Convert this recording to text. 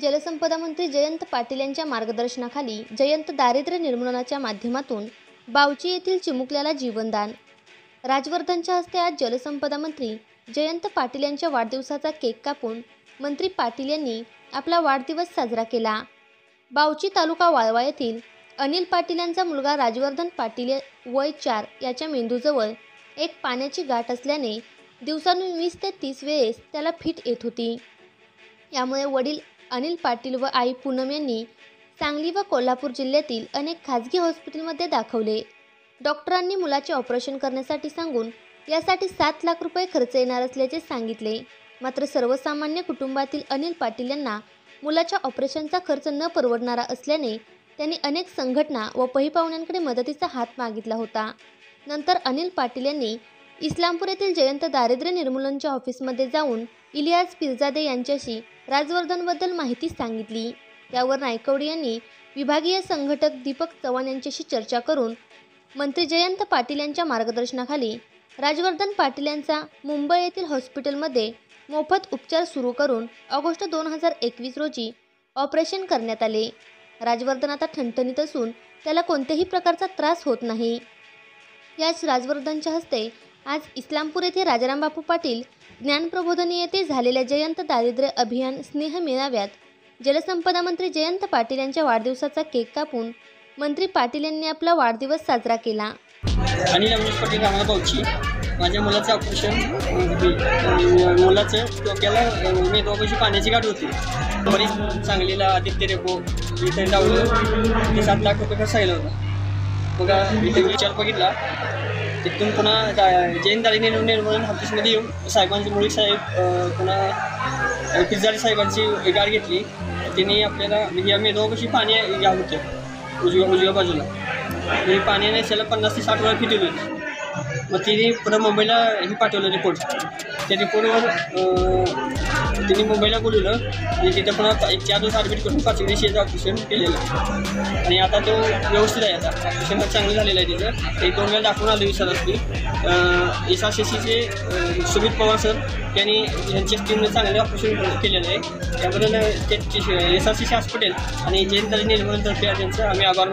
जलसंपदा मंत्री जयंत पाटील यांच्या मार्गदर्शनाखाली जयंत दारिद्र्य निर्मूलनाच्या माध्यमातून बावची येथील चिमुकल्याला जीवनदान। राजवर्धनच्या हस्ते आज जलसंपदा मंत्री जयंत पाटील यांच्या वाढदिवसाचा केक कापून मंत्री पाटील यांनी आपला वाढदिवस साजरा केला। बावची तालुका वाळवा येथील अनिल पाटील यांचा मुलगा राजवर्धन पाटील वय 4 याच्या मेंदूजवळ एक पाण्याची गाठ असल्याने दिवसातून 20 ते 30 वेळेस त्याला फिट येत होती। यामुळे वडील अनिल पाटील व आई पूनम यांनी सांगली व कोल्हापूर जिल्ह्यातील अनेक खाजगी हॉस्पिटलमध्ये दाखवले। डॉक्टरांनी मुलाचे ऑपरेशन करण्यासाठी सांगून यासाठी 7 लाख रुपये खर्च येणार असल्याचे सांगितले। मात्र सर्वसामान्य कुटुंबातील अनिल पाटील यांना मुलाच्या ऑपरेशनचा खर्च न परवडणारा असल्याने त्यांनी अनेक संघटना व पहीपाहुण्यांकडे मदतीचा हात मागितला होता। नंतर अनिल पाटील यांनी इस्लामपूर येथील जयंत दारिद्र्य निर्मूलनच्या ऑफिसमध्ये जाऊन इलियास पिरजादे यांच्याशी राजवर्धनबद्दल माहिती सांगितली। त्यावर नायकवडी यांनी विभागीय संघटक दीपक चव्हाण यांच्याशी चर्चा करून मंत्री जयंत पाटील यांच्या मार्गदर्शनाखाली राजवर्धन पाटील यांचा मुंबई येथील हॉस्पिटलमध्ये मोफत उपचार सुरू करून ऑगस्ट 2021 रोजी ऑपरेशन करण्यात आले। राजवर्धन आता ठणठणीत असून त्याला कोणत्याही प्रकारचा त्रास होत नाही। याच राजवर्धनच्या हस्ते आज इस्लामपूर येथे राजाराम बापू पाटील ज्ञानप्रबोधिनी येथे झालेल्या जयंत दारिद्र्य अभियान स्नेह मेळाव्यात जलसंपदा मंत्री जयंत पाटील यांच्या वाढदिवसाचा केक कापून मंत्री पाटील यांनी आपला वाढदिवस साजरा केला। अनिल पाटील राहणार बावची, माझ्या मुलाचं ऑपरेशन मुलाचं डोक्याला मेंदवापाशी पाण्याची गाठ होती। बरीच सांगलीला आदित्य रेपो इथे लावलं ते 7 लाख रुपये खर्च झाला होता। बघा इथे विचार बघितला तिथून पुन्हा जयंत दारिद्र्य निर्मूलन ऑफिसमध्ये येऊन साहेबांची मुळी साहेब पुन्हा पिरजादे साहेबांची गाठ घेतली। त्यांनी आपल्याला या मेंदवापाशी पाणी घ्यावं होतं उजव्या बाजूला, म्हणजे पाण्याने त्याला 50 ते 60 वेळा फिटवली होती। मग तिने पुन्हा मुंबईला हे पाठवलं रिपोर्ट। त्या रिपोर्टवर त्यांनी मुंबईला बोलवलं आणि तिथं पुन्हा 4 दिवस ॲडमिट करून 5 दिवशी ऑपरेशन केलेलं आणि आता तो व्यवस्थित आहे। आता ऑपरेशन चांगलं झालेलं आहे तिचं। 1-2 वेळा दाखवून आलं विचारासाठी SRCCचे सुमित पवार सर त्यांनी यांच्या टीमने चांगलं ऑपरेशन केलेलं आहे। त्याबद्दल SRCC हॉस्पिटल आणि जयंत दारिद्र्य निर्मूलनतर्फे त्यांचं आम्ही आभार